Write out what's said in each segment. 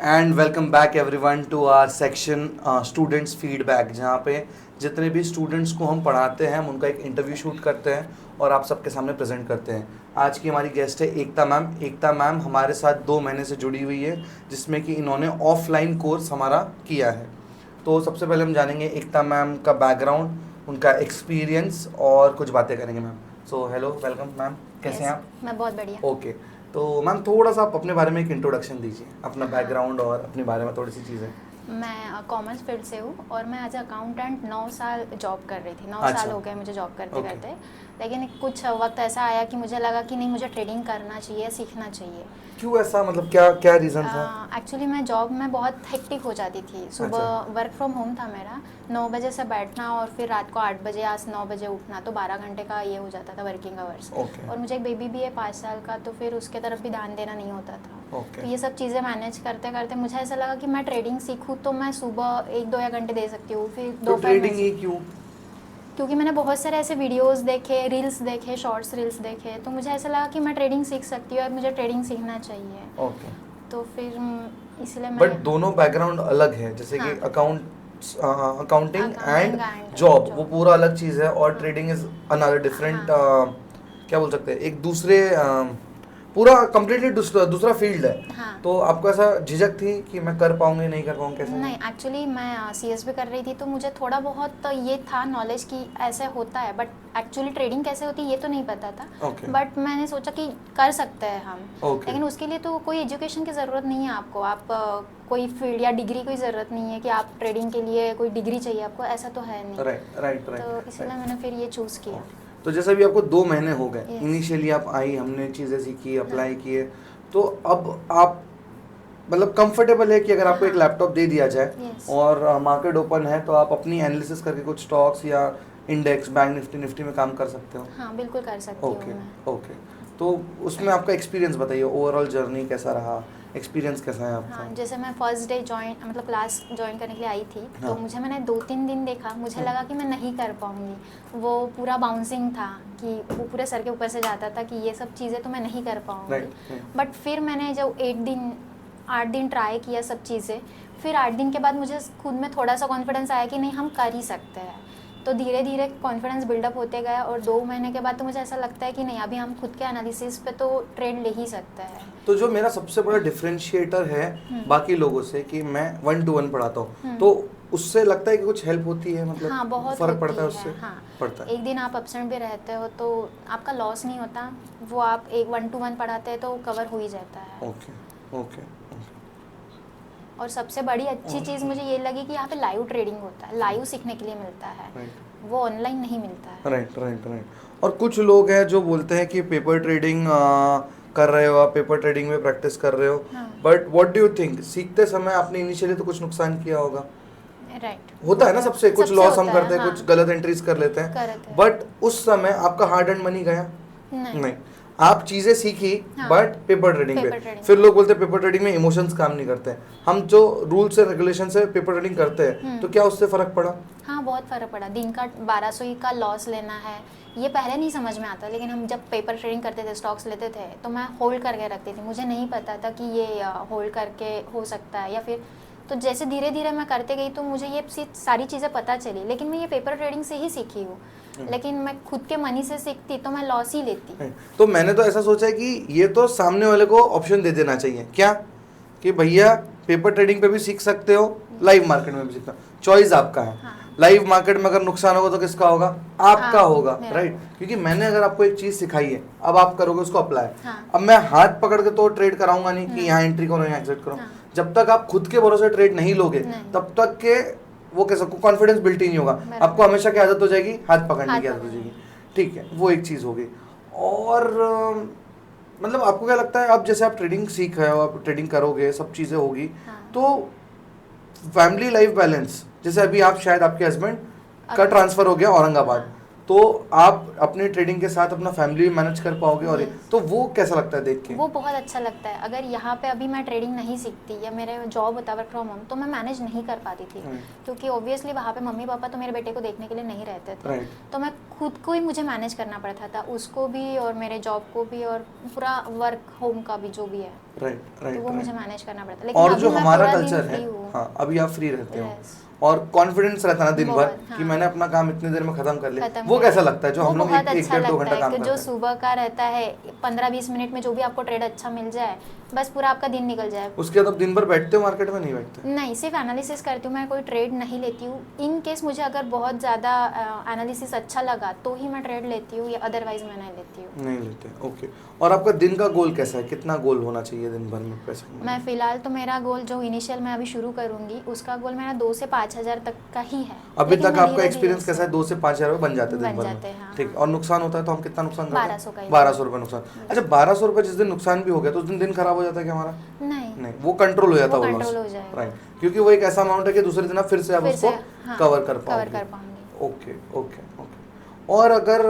And welcome back everyone to our section students feedback, जहाँ पे जितने भी स्टूडेंट्स को हम पढ़ाते हैं हम उनका एक इंटरव्यू शूट करते हैं और आप सबके सामने प्रेजेंट करते हैं। आज की हमारी गेस्ट है एकता मैम। एकता मैम हमारे साथ 2 महीने से जुड़ी हुई है, जिसमें कि इन्होंने ऑफलाइन कोर्स हमारा किया है। तो सबसे पहले हम जानेंगे एकता मैम का बैकग्राउंड, उनका एक्सपीरियंस और कुछ बातें करेंगे ma'am. So hello, welcome ma'am, कैसे हैं आप? मैं बहुत बढ़िया। ओके, तो मैम थोड़ा सा आप अपने बारे में एक इंट्रोडक्शन दीजिए, अपना बैकग्राउंड और अपने बारे में थोड़ी सी चीज़ें। मैं कॉमर्स फील्ड से हूँ और मैं एज अकाउंटेंट 9 साल जॉब कर रही थी। 9 अच्छा। साल हो गए मुझे जॉब करते करते। लेकिन कुछ वक्त ऐसा आया कि मुझे लगा कि नहीं, मुझे ट्रेडिंग करना चाहिए, सीखना चाहिए। क्यों ऐसा, मतलब क्या क्या रीज़न था? एक्चुअली मैं जॉब में बहुत हेक्टिक हो जाती थी। सुबह अच्छा। वर्क फ्रॉम होम था मेरा, 9 बजे से बैठना और फिर रात को 8 बजे या 9 बजे उठना, तो 12 घंटे का ये हो जाता था वर्किंग आवर्स। ओके। और मुझे एक बेबी भी है 5 साल का, तो फिर उसके तरफ भी ध्यान देना नहीं होता था। ओके। तो ये सब चीज़ें मैनेज करते करते मुझे ऐसा लगा कि मैं ट्रेडिंग सीखूँ तो मैं सुबह 1-2 या घंटे दे सकती हूँ, फिर तो दोपहर ट्रेडिंग ही क्यों? क्योंकि मैंने बहुत सारे ऐसे वीडियोस देखे, रील्स देखे, शॉर्ट्स रील्स देखे, तो मुझे ऐसा लगा कि मैं ट्रेडिंग सीख सकती हूँ और मुझे ट्रेडिंग सीखना चाहिए। ओके। तो फिर इसलिए मैं बट दोनों बैकग्राउंड अलग है, जैसे कि हाँ। Accounting and accounting and job, वो जॉब। पूरा अलग चीज़ है, और हाँ। ट्रेडिंग इज अनदर डिफरेंट, हाँ। क्या बोल सकते हैं, एक दूसरे पूरा कम्प्लीटली दूसरा फील्ड है। हाँ। तो आपको ऐसा झिझक थी कि मैं कर पाऊंगी नहीं कर पाऊंगी, कैसे? नहीं, एक्चुअली मैं सीएसबी कर रही थी, तो मुझे थोड़ा बहुत ये था नॉलेज कि ऐसे होता है, बट एक्चुअली ट्रेडिंग कैसे होती है ये तो नहीं पता था। Okay. बट मैंने सोचा कि कर सकते हैं हम। Okay. लेकिन उसके लिए तो कोई एजुकेशन की ज़रूरत नहीं है आपको, आप कोई फील्ड या डिग्री की ज़रूरत नहीं है कि आप ट्रेडिंग के लिए कोई डिग्री चाहिए आपको, ऐसा तो है नहीं। Right right right. तो इसलिए मैंने फिर ये चूज़ किया। तो जैसे अभी आपको 2 महीने हो गए, Yes. इनिशियली आप आई, हमने चीज़ें सीखी, अप्लाई हाँ। किए, तो अब आप मतलब कंफर्टेबल है कि अगर आपको एक हाँ। लैपटॉप दे दिया जाए Yes. और मार्केट ओपन है तो आप अपनी एनालिसिस करके कुछ स्टॉक्स या इंडेक्स, बैंक निफ्टी में काम कर सकते हो? हाँ, बिल्कुल कर सकती हूँ ओके मैं। ओके। तो उसमें आपका एक्सपीरियंस बताइए, ओवरऑल जर्नी कैसा रहा, एक्सपीरियंस कैसा है आपका? हाँ, जैसे मैं फर्स्ट डे मतलब क्लास ज्वाइन करने के लिए आई थी, हाँ। तो मैंने 2-3 दिन देखा, मुझे लगा कि मैं नहीं कर पाऊँगी। वो पूरा बाउंसिंग था कि वो पूरे सर के ऊपर से जाता था कि ये सब चीज़ें तो मैं नहीं कर पाऊँगी। राइट। बट फिर मैंने जब 8 दिन ट्राई किया सब चीज़ें, फिर 8 दिन के बाद मुझे खुद में थोड़ा सा कॉन्फिडेंस आया कि नहीं, हम कर ही सकते हैं। तो धीरे धीरे कॉन्फिडेंस बिल्डअप होते गया और 2 महीने के बाद तो मुझे ऐसा लगता है कि नहीं, अभी हम खुद के एनालिसिस पे तो ट्रेड ले ही सकते हैं। तो जो मेरा सबसे बड़ा डिफरेंशिएटर है बाकी लोगों से कि मैं 1-to-1 पढ़ाता हूँ, तो उससे लगता है कि कुछ हेल्प होती है, मतलब हाँ, बहुत फर्क होती पड़ता है उससे? हाँ। पड़ता है। एक दिन आप एब्सेंट भी रहते हो तो आपका लॉस नहीं होता, वो आप एक 1-to-1 पढ़ाते हैं तो कवर हो ही जाता है। Okay okay. और सबसे बड़ी अच्छी चीज़ मुझे ये लगी कि यहाँ पे लाइव ट्रेडिंग होता है, लाइव सीखने के लिए मिलता है, वो ऑनलाइन नहीं मिलता है। Right right right. और कुछ लोग हैं जो बोलते हैं कि पेपर ट्रेडिंग कर रहे हो, आप पेपर ट्रेडिंग में प्रैक्टिस कर रहे हो, हाँ। But what do you think, सीखते समय आपने इनिशियली तो कुछ नुकसान किया होगा? राइट। होता है ना, सबसे कुछ लॉस हम करते हैं, हाँ। कुछ गलत एंट्रीज कर लेते हैं, करते हैं। बट उस समय आपका हार्ड एंड मनी गया? नहीं। आप चीजें सीखी, हाँ। बट पेपर ट्रेडिंग पेपर पे। ट्रेडिंग। फिर लोग बोलते हैं पेपर ट्रेडिंग में इमोशंस काम नहीं करते हैं। हम जो रूल्स एंड रेगुलेशन से पेपर ट्रेडिंग करते हैं, तो क्या उससे फर्क पड़ा? हाँ, बहुत फ़र्क पड़ा। दिन का 1200 ही का लॉस लेना है, ये पहले नहीं समझ में आता, लेकिन हम जब पेपर ट्रेडिंग करते थे, स्टॉक्स लेते थे, तो मैं होल्ड करके रखती थी। मुझे नहीं पता था कि ये होल्ड करके हो सकता है या फिर, तो जैसे धीरे धीरे मैं करते गई तो मुझे ये सारी चीज़ें पता चली। लेकिन मैं ये पेपर ट्रेडिंग से ही सीखी हूँ, लेकिन मैं खुद के मनी से सीखती तो मैं लॉस ही लेती। तो मैंने तो ऐसा सोचा है कि ये तो सामने वाले को ऑप्शन दे देना चाहिए क्या, कि भैया पेपर ट्रेडिंग पे भी सीख सकते हो, लाइव मार्केट में भी सीखना, चॉइस आपका है। हाँ। लाइव मार्केट में अगर नुकसान होगा तो किसका होगा? आपका हाँ, होगा, मेरा राइट। क्योंकि मैंने अगर आपको एक चीज सिखाई है, अब आप करोगे उसको अप्लाई। हाँ। अब मैं हाथ पकड़ के तो ट्रेड कराऊंगा नहीं कि यहाँ एंट्री करो, यहाँ एग्जिट करो। हाँ। जब तक आप खुद के भरोसे ट्रेड नहीं लोगे, नहीं। तब तक के वो कैसे कॉन्फिडेंस बिल्ट ही नहीं होगा। बराबर। आपको हमेशा क्या आदत हो जाएगी? हाथ पकड़ने की आदत हो पकड़ने जाएगी। ठीक है, वो एक चीज होगी। और मतलब आपको क्या लगता है, अब जैसे आप ट्रेडिंग सीख रहे हो, आप ट्रेडिंग करोगे, सब चीजें होगी, हाँ। तो फैमिली लाइफ बैलेंस, जैसे अभी आप शायद आपके हस्बैंड का ट्रांसफर हो गया औरंगाबाद, हाँ। तो आप अपने ट्रेडिंग के साथ अपना फैमिली भी मैनेज कर पाओगे और Yes. तो वो कैसा लगता है देख के? वो बहुत अच्छा लगता है। अगर यहाँ पे अभी मैं ट्रेडिंग नहीं सीखती या मेरे जॉब होता वर्क फ्रॉम होम, तो मैं मैनेज नहीं कर पाती थी, क्योंकि ऑब्वियसली वहाँ पे मम्मी पापा तो मेरे बेटे को देखने के लिए नहीं रहते थे। राइट तो मैं खुद को ही मुझे मैनेज करना पड़ता था, उसको भी और मेरे जॉब को भी और पूरा वर्क होम का भी जो भी है, राइट तो राइट वो मुझे मैनेज करना पड़ता है। लेकिन और अभी जो मैं हमारा पूरा दिन कल्चर है, free हूँ। हाँ अभी आप फ्री रहते हो Yes. और कॉन्फिडेंस रहता है ना दिन भर बहुत, कि हाँ। मैंने अपना काम इतनी देर में खत्म कर लिया, खत्म वो कर कैसा लिया। लगता है जो वो हम लोग बहुत एक अच्छा डेढ़ दो लगता घंटा है काम कि करते जो हैं? सुबह का रहता है 15-20 मिनट में जो भी आपको ट्रेड अच्छा मिल जाए, बस पूरा आपका दिन निकल जाए। उसके बाद आप दिन भर बैठते हो मार्केट में? नहीं बैठते? नहीं, सिर्फ एनालिसिस करती हूँ मैं, कोई ट्रेड नहीं लेती हूँ। इन केस मुझे अगर बहुत ज़्यादा एनालिसिस अच्छा लगा तो ही मैं ट्रेड लेती हूँ, या अदरवाइज मैं नहीं लेती हूँ। नहीं लेते, ओके। और आपका दिन का गोल कैसा है, कितना गोल होना चाहिए दिन भर में पैसे कमाने मैं में? फिलहाल तो मेरा गोल जो इनिशियल मैं अभी शुरू करूँगी, उसका गोल मेरा 2 से 5 हज़ार तक का ही है। अभी लेकिन तक मैं आपका धीरे-धीरे एक्सपीरियंस उसे- कैसा है? 2 से 5 हज़ार रुपये बन जाते हैं दिन बन भर जाते में? हैं, हाँ, ठीक, हाँ। और नुकसान होता है तो हम कितना नुकसान करते हैं? 1200 का ही। 1200 रुपये नुकसान। अच्छा, 1200 रुपये जिस दिन नुकसान भी हो गया तो उस दिन खराब हो जाता है क्या हमारा? नहीं, नहीं, वो कंट्रोल हो जाता वो है कंट्रोल लॉस, हो जाएगा। राइट, क्योंकि वो एक ऐसा अमाउंट है कि दूसरे दिन आप फिर से आप फिर उसको से, हाँ, कवर कर कवर पाओगे। कर पाऊंगी। Okay okay okay. और अगर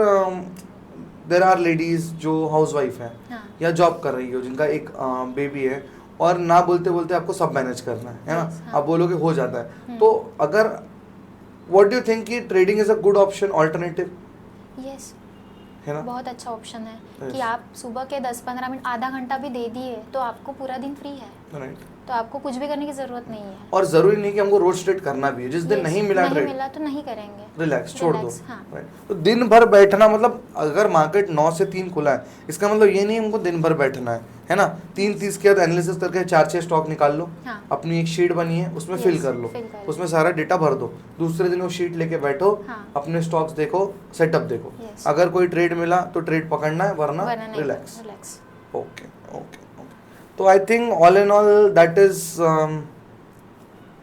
देर आर लेडीज जो हाउस वाइफ हैं हाँ। या जॉब कर रही हो, जिनका एक बेबी है और ना बोलते बोलते आपको सब मैनेज करना है ना? Yes, हाँ। आप बोलोगे हो जाता है, तो अगर व्हाट डू यू थिंक कि trading is a good option, alternative yes, है ना? बहुत अच्छा ऑप्शन है Yes. कि आप सुबह के 10-15 मिनट, आधा घंटा भी दे दिए तो आपको पूरा दिन फ्री है, राइट। तो आपको कुछ भी करने की ज़रूरत नहीं है। और जरूरी नहीं कि हमको रोज ट्रेड करना भी है, जिस दिन Yes, नहीं मिला नहीं ट्रेड मिला तो नहीं करेंगे, रिलैक्स छोड़ दो, Relax, हाँ। राइट। तो दिन भर बैठना मतलब अगर मार्केट 9 से 3 खुला है, इसका मतलब ये नहीं हमको दिन भर बैठना है ना? 3:30 के बाद एनालिसिस करके 4-6 स्टॉक निकाल लो, हाँ। अपनी एक शीट बनी है उसमें Yes, फिल कर लो, fill कर लो। उसमें सारा डेटा भर दो, दूसरे दिन वो शीट लेके बैठो, हाँ। अपने स्टॉक्स देखो, सेटअप देखो, Yes. अगर कोई ट्रेड मिला तो ट्रेड पकड़ना है, वरना वरना नहीं, relax. Relax. Okay okay okay. तो I think all in all that is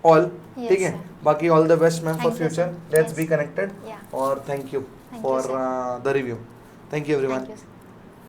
all, Yes, ठीक है? sir. बाकी all the best ma'am for Thank you, future, sir. Let's Yes. Be connected Yeah. और thank you Thank you, for sir. The review, thank you everyone. Thank you, sir.